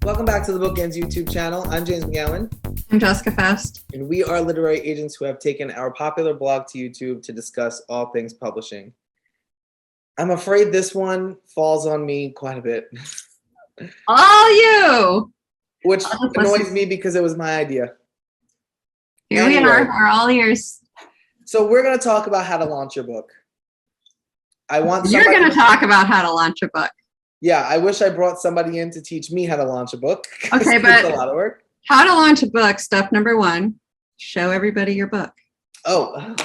Welcome back to the BookEnds YouTube channel. I'm James McGowan. I'm Jessica Faust. And we are literary agents who have taken our popular blog to YouTube to discuss all things publishing. I'm afraid this one falls on me quite a bit. All you! Which annoys me because it was my idea. Here we are, we're all ears. So we're going to talk about how to launch your book. You're going to talk about how to launch a book. Yeah, I wish I brought somebody in to teach me how to launch a book. Okay, but it's a lot of work. How to launch a book, step number one, show everybody your book. Oh.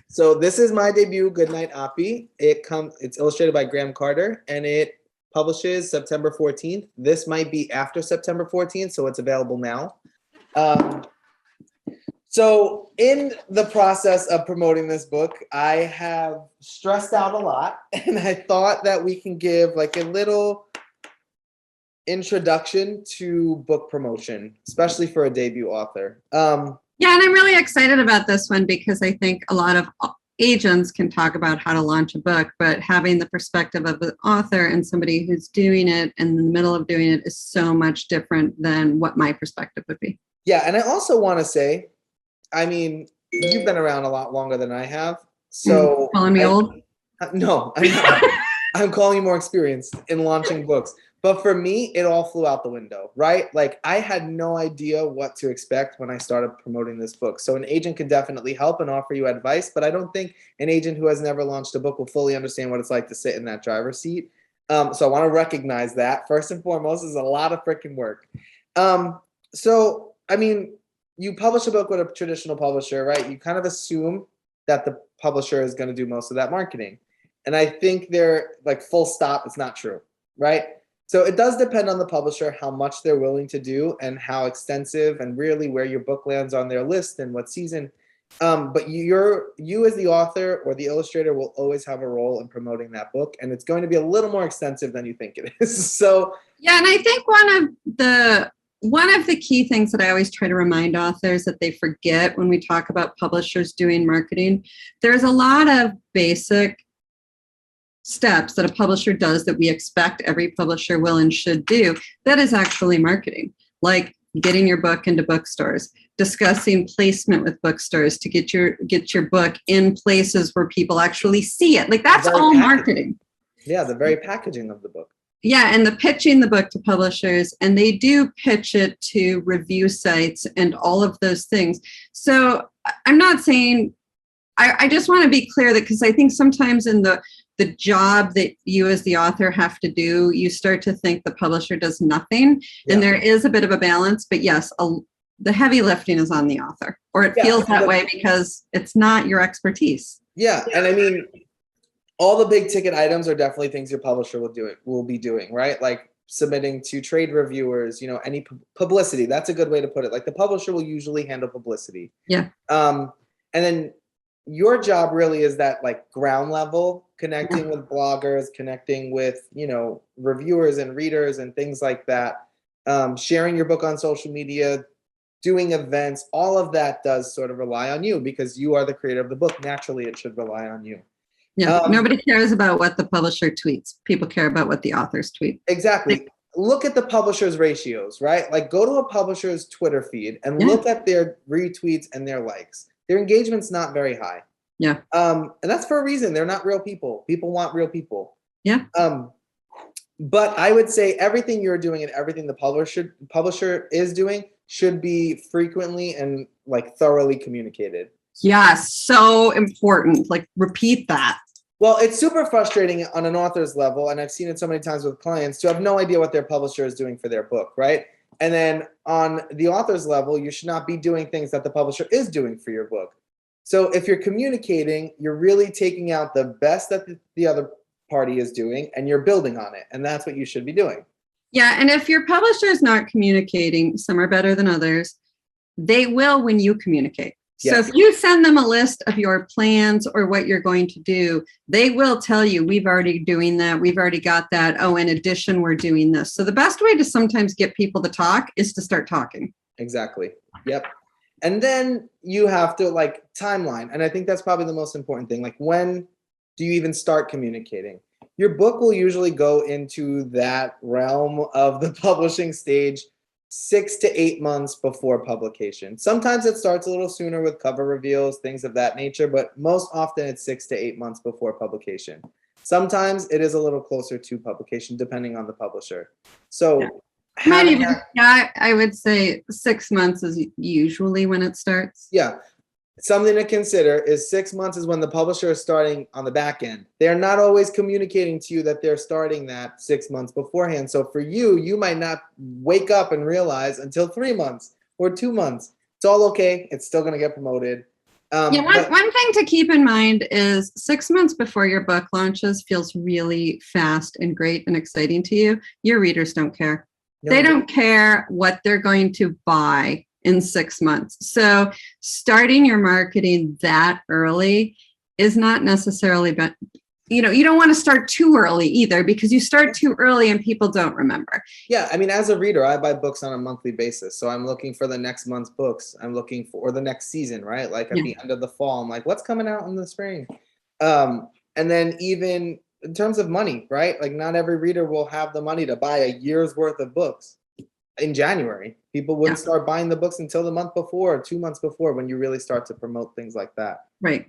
So this is my debut, Good Night Oppy. It's illustrated by Graham Carter, and it publishes September 14th. This might be after September 14th, so it's available now. So in the process of promoting this book, I have stressed out a lot, and I thought that we can give like a little introduction to book promotion, especially for a debut author. Yeah, and I'm really excited about this one because I think a lot of agents can talk about how to launch a book, but having the perspective of an author and somebody who's doing it in the middle of doing it is so much different than what my perspective would be. Yeah, and I also want to say, I mean, you've been around a lot longer than I have, so calling me old? No, I'm not. I'm calling you more experienced in launching books. But for me, it all flew out the window, right? Like I had no idea what to expect when I started promoting this book. So an agent can definitely help and offer you advice, but I don't think an agent who has never launched a book will fully understand what it's like to sit in that driver's seat. So I want to recognize that first and foremost is a lot of freaking work. So, I mean, you publish a book with a traditional publisher, right? You kind of assume that the publisher is going to do most of that marketing. And I think they're like full stop, it's not true, right? So it does depend on the publisher, how much they're willing to do and how extensive and really where your book lands on their list and what season. But you as the author or the illustrator will always have a role in promoting that book. And it's going to be a little more extensive than you think it is. So yeah, and I think one of the key things that I always try to remind authors that they forget when we talk about publishers doing marketing, there's a lot of basic steps that a publisher does that we expect every publisher will and should do. That is actually marketing, like getting your book into bookstores, discussing placement with bookstores to get your book in places where people actually see it. Like that's all marketing. Yeah, the very packaging of the book. Yeah, and the pitching the book to publishers, and they do pitch it to review sites and all of those things. So I'm not saying, I just want to be clear that because I think sometimes in the job that you as the author have to do, you start to think the publisher does nothing. Yeah. And there is a bit of a balance, but yes, the heavy lifting is on the author, or it feels that way because it's not your expertise. Yeah, and I mean, all the big ticket items are definitely things your publisher will be doing, right? Like submitting to trade reviewers, you know, any publicity. That's a good way to put it. Like the publisher will usually handle publicity. Yeah. And then your job really is that like ground level, connecting with bloggers, connecting with, you know, reviewers and readers and things like that. Sharing your book on social media, doing events, all of that does sort of rely on you because you are the creator of the book. Naturally, it should rely on you. Yeah, nobody cares about what the publisher tweets. People care about what the authors tweet. Exactly. Look at the publisher's ratios, right? Like go to a publisher's Twitter feed and look at their retweets and their likes. Their engagement's not very high. Yeah. And that's for a reason. They're not real people. People want real people. Yeah. But I would say everything you're doing and everything the publisher is doing should be frequently and like thoroughly communicated. Yes, so important. Like repeat that. Well, it's super frustrating on an author's level, and I've seen it so many times with clients, to have no idea what their publisher is doing for their book, right? And then on the author's level, you should not be doing things that the publisher is doing for your book. So if you're communicating, you're really taking out the best that the other party is doing, and you're building on it, and that's what you should be doing. Yeah, and if your publisher is not communicating, some are better than others, they will when you communicate. So if you send them a list of your plans or what you're going to do, they will tell you, we've already doing that. We've already got that. Oh, in addition, we're doing this. So the best way to sometimes get people to talk is to start talking. Exactly. Yep. And then you have to like timeline. And I think that's probably the most important thing. Like when do you even start communicating? Your book will usually go into that realm of the publishing stage 6 to 8 months before publication. Sometimes it starts a little sooner with cover reveals, things of that nature, but most often it's 6 to 8 months before publication. Sometimes it is a little closer to publication, depending on the publisher. So, Might even, yeah, I would say 6 months is usually when it starts. yeah. Something to consider is 6 months is when the publisher is starting on the back end. They're not always communicating to you that they're starting that 6 months beforehand. So for you, you might not wake up and realize until 3 months or 2 months. It's all okay. It's still going to get promoted. Yeah, one thing to keep in mind is 6 months before your book launches feels really fast and great and exciting to you. Your readers don't care. No. They don't care what they're going to buy in 6 months. So starting your marketing that early is not necessarily, you don't want to start too early either, because you start too early and people don't remember. Yeah, I mean, as a reader, I buy books on a monthly basis. So I'm looking for the next month's books. I'm looking for, or the next season, right? Like at the end of the fall, I'm like, what's coming out in the spring? And then even in terms of money, right? Like not every reader will have the money to buy a year's worth of books in January. People wouldn't start buying the books until the month before or 2 months before, when you really start to promote things like that. Right.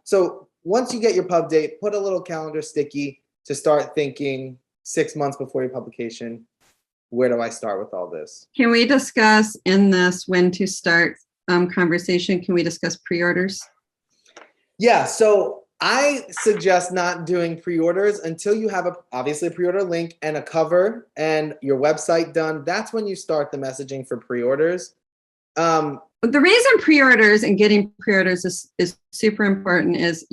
So once you get your pub date, put a little calendar sticky to start thinking 6 months before your publication, where do I start with all this? Can we discuss in this when to start conversation? Can we discuss pre-orders? Yeah, so I suggest not doing pre-orders until you have obviously a pre-order link and a cover and your website done. That's when you start the messaging for pre-orders. The reason pre-orders and getting pre-orders is super important is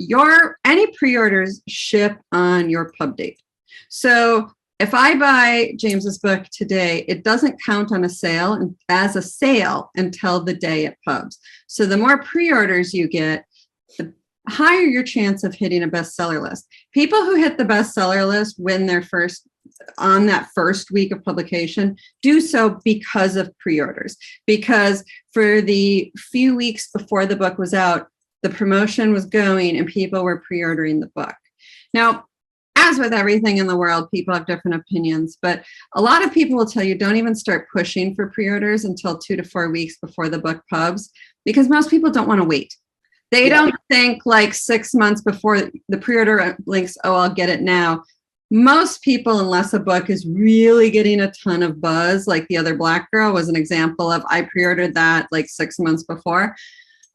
any pre-orders ship on your pub date. So if I buy James's book today, it doesn't count on a sale as a sale until the day it pubs. So the more pre-orders you get, the higher your chance of hitting a bestseller list. People who hit the bestseller list when they're on that first week of publication do so because of pre-orders, because for the few weeks before the book was out, the promotion was going and people were pre-ordering the book. Now, as with everything in the world, people have different opinions, but a lot of people will tell you don't even start pushing for pre-orders until 2 to 4 weeks before the book pubs, because most people don't want to wait. They don't think like 6 months before the pre-order links, oh, I'll get it now. Most people, unless a book is really getting a ton of buzz, like The Other Black Girl was an example of, I pre-ordered that like 6 months before.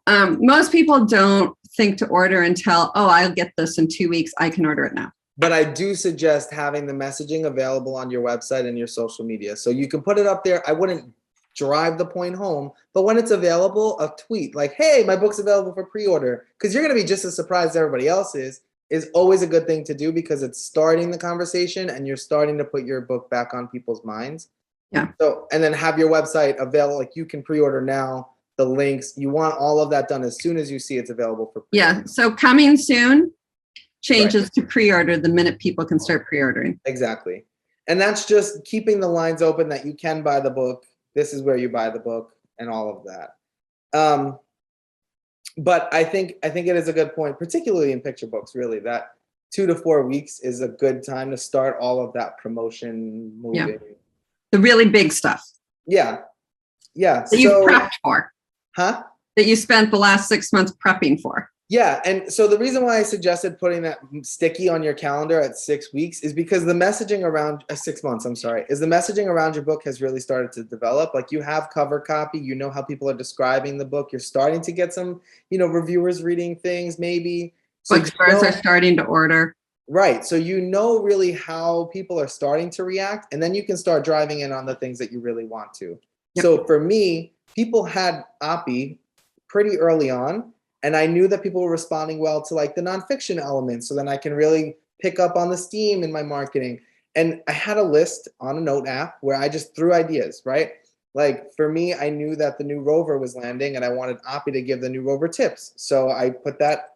Most people don't think to order until, oh, I'll get this in 2 weeks. I can order it now. But I do suggest having the messaging available on your website and your social media. So you can put it up there. I wouldn't drive the point home, but when it's available, a tweet like, hey, my book's available for pre-order, because you're going to be just as surprised as everybody else is always a good thing to do, because it's starting the conversation and you're starting to put your book back on people's minds. Yeah. So, and then have your website available, like you can pre-order now, the links, you want all of that done as soon as you see it's available for pre-order. Yeah, so coming soon changes to pre-order the minute people can start pre-ordering. Exactly. And that's just keeping the lines open that you can buy the book. This is where you buy the book and all of that. But I think it is a good point, particularly in picture books, really, that 2 to 4 weeks is a good time to start all of that promotion moving. Yeah. The really big stuff. Yeah. Yeah. That you've prepped for. Huh? That you spent the last 6 months prepping for. Yeah, and so the reason why I suggested putting that sticky on your calendar at 6 weeks is because the messaging around 6 months, is the messaging around your book has really started to develop. Like you have cover copy, you know how people are describing the book. You're starting to get some, reviewers reading things maybe. So bookstores are starting to order. Right. So you know really how people are starting to react, and then you can start driving in on the things that you really want to. Yep. So for me, people had Oppy pretty early on. And I knew that people were responding well to like the nonfiction elements. So then I can really pick up on the steam in my marketing. And I had a list on a note app where I just threw ideas, right? Like for me, I knew that the new rover was landing and I wanted Oppy to give the new rover tips. So I put that,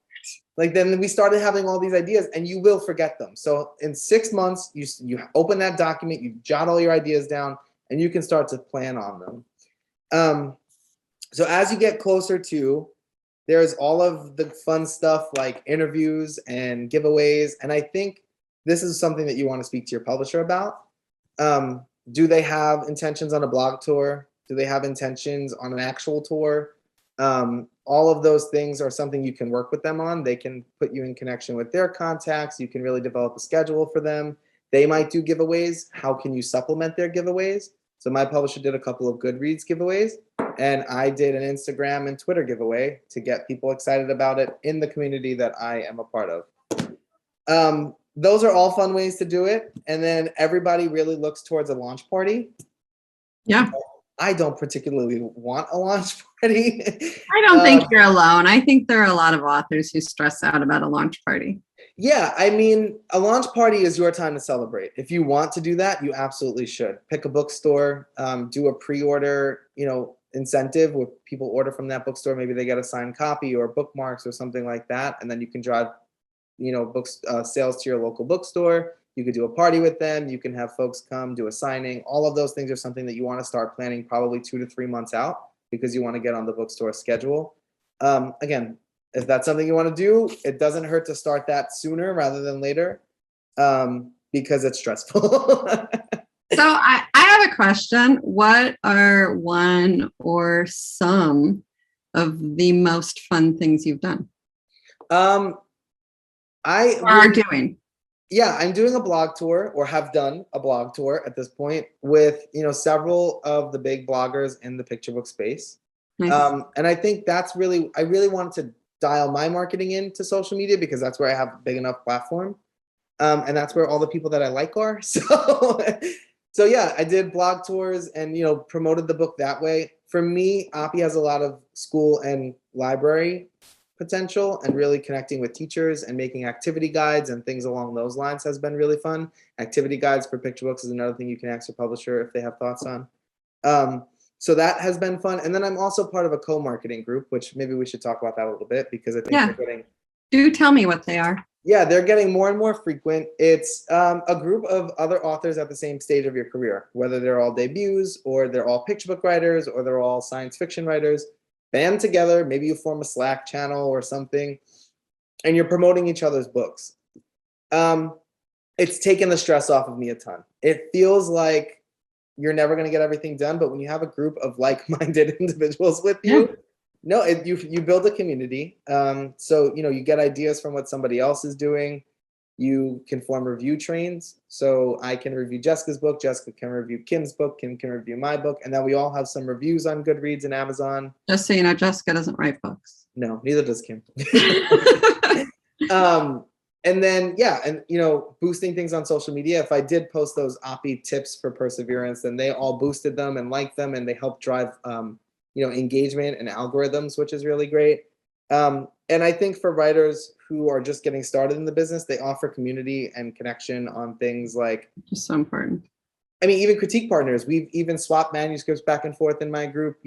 then we started having all these ideas, and you will forget them. So in 6 months, you open that document, you jot all your ideas down, and you can start to plan on them. So as you get closer to, there's all of the fun stuff like interviews and giveaways. And I think this is something that you want to speak to your publisher about. Do they have intentions on a blog tour? Do they have intentions on an actual tour? All of those things are something you can work with them on. They can put you in connection with their contacts. You can really develop a schedule for them. They might do giveaways. How can you supplement their giveaways? So my publisher did a couple of Goodreads giveaways, and I did an Instagram and Twitter giveaway to get people excited about it in the community that I am a part of. Those are all fun ways to do it. And then everybody really looks towards a launch party. Yeah. I don't particularly want a launch party. I don't think you're alone. I think there are a lot of authors who stress out about a launch party. Yeah, I mean, a launch party is your time to celebrate. If you want to do that, you absolutely should. Pick a bookstore, do a pre-order, incentive where people order from that bookstore. Maybe they get a signed copy or bookmarks or something like that, and then you can drive, books sales to your local bookstore. You could do a party with them. You can have folks come do a signing. All of those things are something that you want to start planning probably 2 to 3 months out because you want to get on the bookstore schedule. Again, if that's something you want to do, it doesn't hurt to start that sooner rather than later because it's stressful. So I have a question. What are one or some of the most fun things you've done? Are doing. Yeah, I'm doing a blog tour, or have done a blog tour at this point with several of the big bloggers in the picture book space. Nice. And I think I really wanted to dial my marketing into social media because that's where I have a big enough platform. And that's where all the people that I like are. So yeah, I did blog tours and promoted the book that way. For me, Oppy has a lot of school and library potential, and really connecting with teachers and making activity guides and things along those lines has been really fun. Activity guides for picture books is another thing you can ask your publisher if they have thoughts on. So that has been fun. And then I'm also part of a co-marketing group, which maybe we should talk about that a little bit because I think they're getting... Do tell me what they are. Yeah, they're getting more and more frequent. It's a group of other authors at the same stage of your career, whether they're all debuts or they're all picture book writers or they're all science fiction writers. Band together, maybe you form a Slack channel or something, and you're promoting each other's books. It's taken the stress off of me a ton. It feels like you're never going to get everything done, but when you have a group of like-minded individuals with you, you build a community. So you get ideas from what somebody else is doing. You can form review trains. So I can review Jessica's book. Jessica can review Kim's book. Kim can review my book. And then we all have some reviews on Goodreads and Amazon. Just so you know, Jessica doesn't write books. No, neither does Kim. And then, boosting things on social media. If I did post those Oppy tips for perseverance, then they all boosted them and liked them, and they helped drive, engagement and algorithms, which is really great. And I think for writers who are just getting started in the business, they offer community and connection on things like... Just so important. I mean, even critique partners. We've even swapped manuscripts back and forth in my group.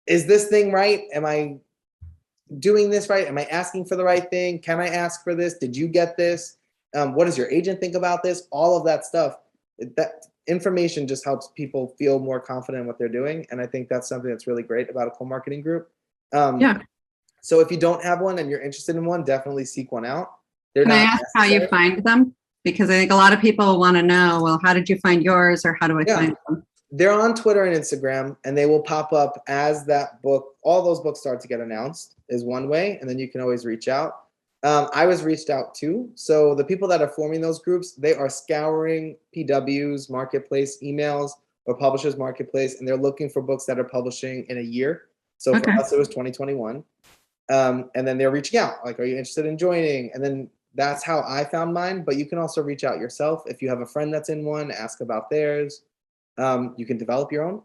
Is this thing right? Am I doing this right? Am I asking for the right thing? Can I ask for this? Did you get this? What does your agent think about this? All of that stuff. That information just helps people feel more confident in what they're doing. And I think that's something that's really great about a co-marketing group. So if you don't have one and you're interested in one, definitely seek one out. Can I ask how you find them? Because I think a lot of people want to know, well, how did you find yours, or how do I find them? They're on Twitter and Instagram, and they will pop up as that book, all those books start to get announced is one way, and then you can always reach out. I was reached out too. So the people that are forming those groups, they are scouring PW's marketplace emails or publishers marketplace, and they're looking for books that are publishing in a year. So for us, it was 2021. And then they're reaching out, like, are you interested in joining? And then that's how I found mine. But you can also reach out yourself. If you have a friend that's in one, ask about theirs. You can develop your own.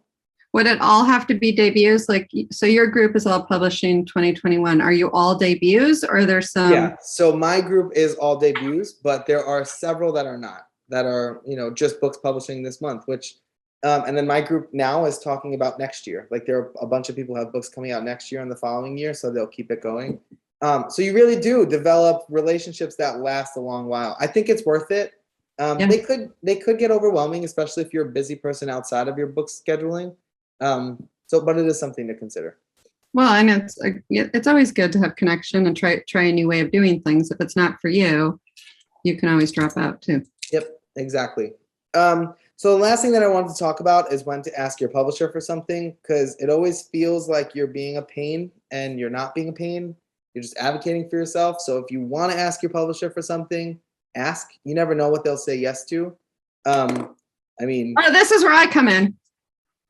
Would it all have to be debuts? So your group is all publishing 2021. Are you all debuts, or are there some? Yeah, so my group is all debuts, but there are several that are not, that are, just books publishing this month, which, and then my group now is talking about next year. Like, there are a bunch of people who have books coming out next year and the following year, so they'll keep it going. So you really do develop relationships that last a long while. I think it's worth it. They could get overwhelming, especially if you're a busy person outside of your book scheduling. But it is something to consider. Well, and it's always good to have connection and try a new way of doing things. If it's not for you, you can always drop out too. Yep, exactly. So the last thing that I wanted to talk about is when to ask your publisher for something, because it always feels like you're being a pain and you're not being a pain. You're just advocating for yourself. So if you want to ask your publisher for something, ask. You never know what they'll say yes to. I mean, this is where I come in.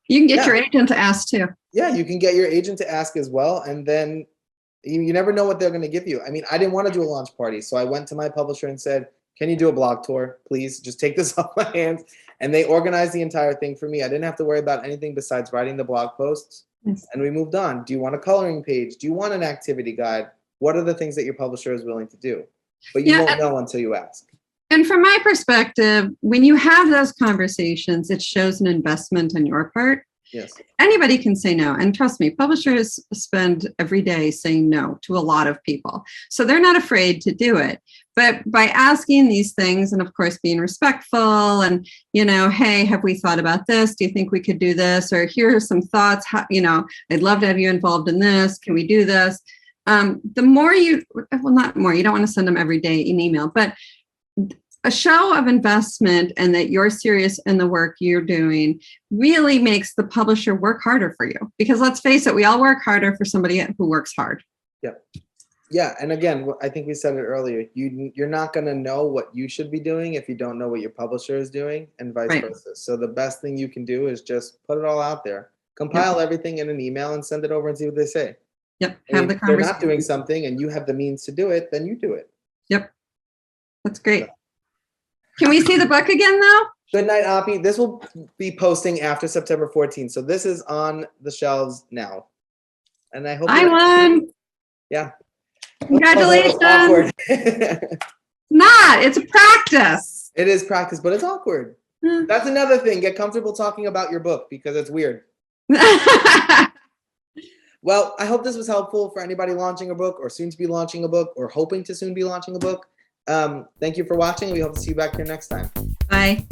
You can get your agent to ask too. Yeah, you can get your agent to ask as well. And then you never know what they're going to give you. I mean, I didn't want to do a launch party. So I went to my publisher and said, can you do a blog tour, please? Just take this off my hands. And they organized the entire thing for me. I didn't have to worry about anything besides writing the blog posts. Yes. And we moved on. Do you want a coloring page? Do you want an activity guide? What are the things that your publisher is willing to do? But you won't know until you ask. And from my perspective, when you have those conversations, it shows an investment on your part. Yes. Anybody can say no. And trust me, publishers spend every day saying no to a lot of people. So they're not afraid to do it. But by asking these things and, of course, being respectful and, hey, have we thought about this? Do you think we could do this? Or here are some thoughts. How, I'd love to have you involved in this. Can we do this? The more not more, you don't want to send them every day an email, but a show of investment and that you're serious in the work you're doing really makes the publisher work harder for you. Because let's face it, we all work harder for somebody who works hard. Yep. Yeah. And again, I think we said it earlier, you're not going to know what you should be doing if you don't know what your publisher is doing and vice versa. So the best thing you can do is just put it all out there, compile everything in an email and send it over and see what they say. Yep. Have the conversation. If they're not doing something and you have the means to do it, then you do it. Yep. That's great. Can we see the book again, though? Good Night Oppy. This will be posting after September 14th. So this is on the shelves now. And I hope I won. Yeah. Congratulations. Awkward. It's a practice. It is practice, but it's awkward. That's another thing. Get comfortable talking about your book because it's weird. Well, I hope this was helpful for anybody launching a book or soon to be launching a book or hoping to soon be launching a book. Thank you for watching. We hope to see you back here next time. Bye.